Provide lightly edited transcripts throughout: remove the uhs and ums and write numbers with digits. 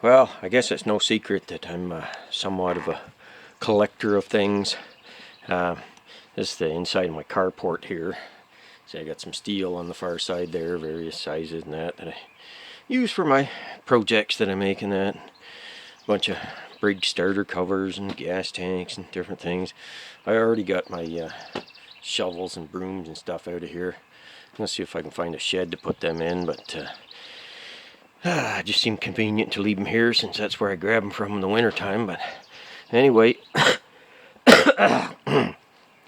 Well, I guess it's no secret that I'm somewhat of a collector of things. This is the inside of my carport here. See, I got some steel on the far side there, various sizes and that I use for my projects that I make and that. A bunch of bridge starter covers and gas tanks and different things. I already got my shovels and brooms and stuff out of here. Let's see if I can find a shed to put them in, but it just seemed convenient to leave them here since that's where I grab them from in the winter time. But anyway,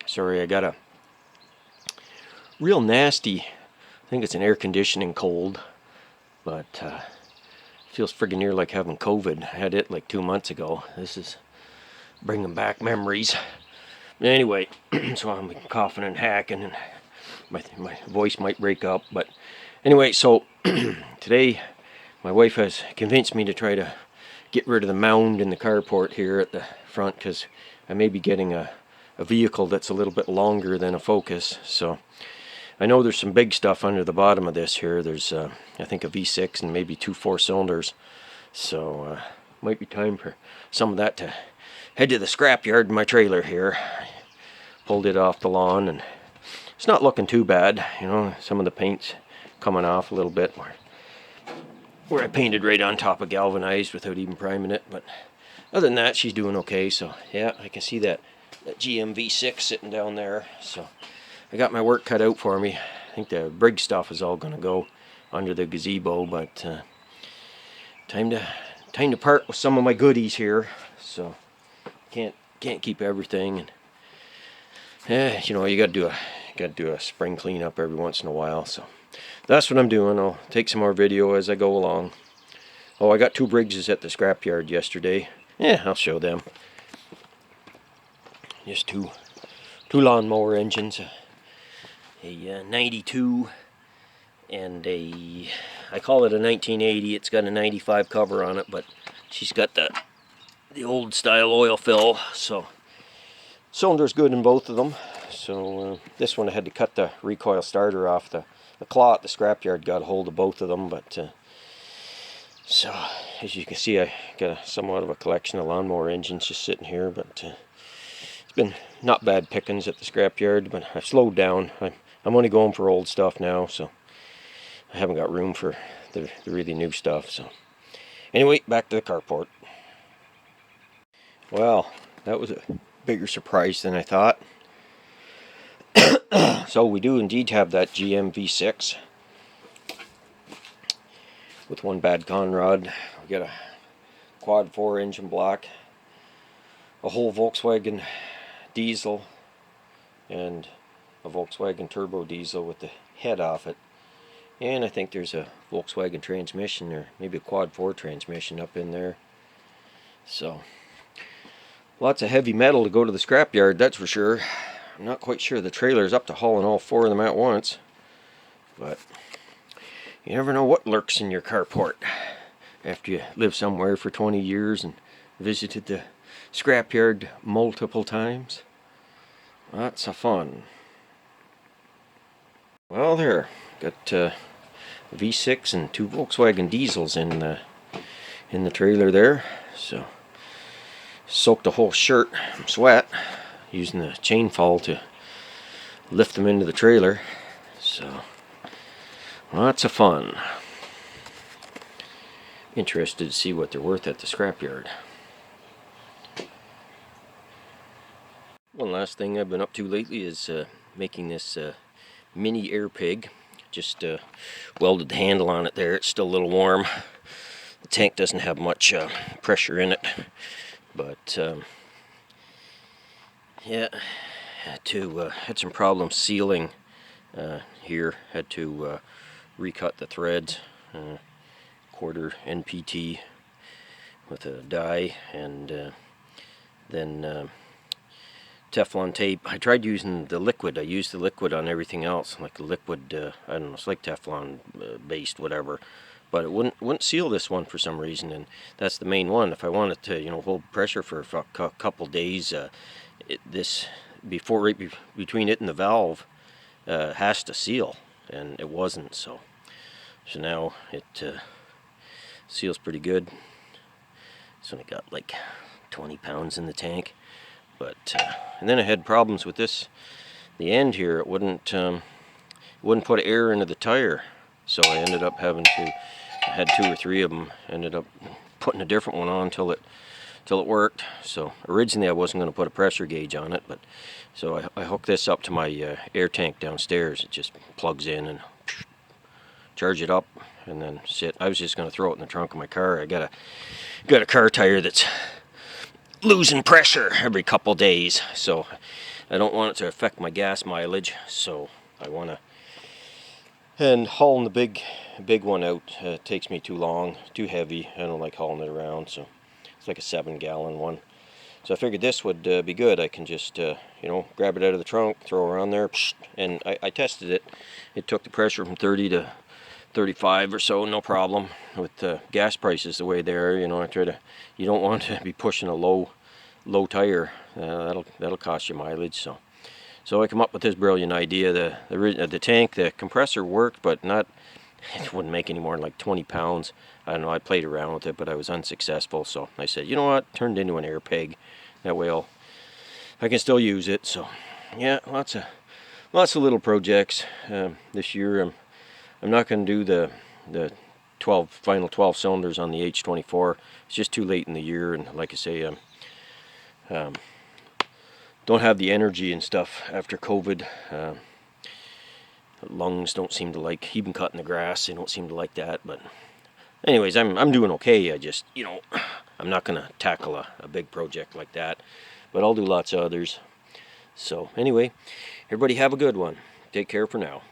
sorry, I got a real nasty, I think it's an air conditioning cold, but feels friggin' near like having COVID. I had it like 2 months ago. This is bringing back memories. Anyway, so I'm coughing and hacking and my voice might break up, but anyway, so today my wife has convinced me to try to get rid of the mound in the carport here at the front, because I may be getting a vehicle that's a little bit longer than a Focus. So I know there's some big stuff under the bottom of this here. There's I think a V6 and maybe 2 4-cylinders. So might be time for some of that to head to the scrapyard in my trailer here. Pulled it off the lawn and it's not looking too bad. You know, some of the paint's coming off a little bit where I painted right on top of galvanized without even priming it. But other than that, she's doing okay. So yeah, I can see that GM V6 sitting down there. So I got my work cut out for me. I think the brig stuff is all going to go under the gazebo, but time to part with some of my goodies here. So can't keep everything, and you know, you got to do a spring cleanup every once in a while. So that's what I'm doing. I'll take some more video as I go along. Oh, I got 2 Briggses at the scrapyard yesterday. Yeah, I'll show them. Just two lawnmower engines, a 92 and I call it a 1980. It's got a 95 cover on it, but she's got the old style oil fill, so cylinder's good in both of them. So this one I had to cut the recoil starter off. The claw at the scrapyard got a hold of both of them, but so as you can see, I got somewhat of a collection of lawnmower engines just sitting here. But it's been not bad pickings at the scrapyard, but I've slowed down. I'm only going for old stuff now, so I haven't got room for the really new stuff. So anyway, back to the carport. Well, that was a bigger surprise than I thought. So we do indeed have that GM V6 with 1 bad conrod. We got a quad 4 engine block, a whole Volkswagen diesel, and a Volkswagen turbo diesel with the head off it. And I think there's a Volkswagen transmission, or maybe a quad 4 transmission up in there. So lots of heavy metal to go to the scrapyard, that's for sure. I'm not quite sure the trailer's up to hauling all 4 of them at once, but you never know what lurks in your carport after you live somewhere for 20 years and visited the scrapyard multiple times. Lots of fun. Well, there, got V6 and 2 Volkswagen diesels in the trailer there. So soaked the whole shirt in sweat using the chain fall to lift them into the trailer. So lots of fun. Interested to see what they're worth at the scrapyard. One last thing I've been up to lately is making this mini air pig. Just welded the handle on it there. It's still a little warm. The tank doesn't have much pressure in it, but yeah, had some problems sealing here. Had to recut the threads, quarter NPT with a die, and then Teflon tape. I tried using the liquid. I used the liquid on everything else, like the liquid, I don't know, it's like Teflon based, whatever. But it wouldn't seal this one for some reason, and that's the main one. If I wanted to, you know, hold pressure for a couple days, between it and the valve has to seal, and it wasn't. So now it seals pretty good. This one I got like 20 pounds in the tank. But and then I had problems with this. The end here, it wouldn't put air into the tire, so I ended up having to. I had 2 or 3 of them. Ended up putting a different one on until it worked. So originally I wasn't going to put a pressure gauge on it, but so I hooked this up to my air tank downstairs. It just plugs in and charge it up and then sit. I was just going to throw it in the trunk of my car. I got a car tire that's losing pressure every couple days, so I don't want it to affect my gas mileage. So I want to, and hauling the big one out takes me too long, too heavy. I don't like hauling it around, so it's like a 7-gallon one. So I figured this would be good. I can just grab it out of the trunk, throw it around there, and I tested it. It took the pressure from 30 to 35 or so, no problem. With gas prices the way they are, you don't want to be pushing a low tire. That'll cost you mileage. So I come up with this brilliant idea. The tank, the compressor worked, but it wouldn't make any more than like 20 pounds. I don't know, I played around with it, but I was unsuccessful. So I said, you know what, turned it into an air peg. That way I can still use it. So yeah, lots of little projects this year. I'm not going to do the final 12 cylinders on the H24. It's just too late in the year, and like I say, don't have the energy and stuff after COVID. Lungs don't seem to like, even cutting the grass, they don't seem to like that. But anyways, I'm doing okay. I just, I'm not going to tackle a big project like that, but I'll do lots of others. So anyway, everybody have a good one. Take care for now.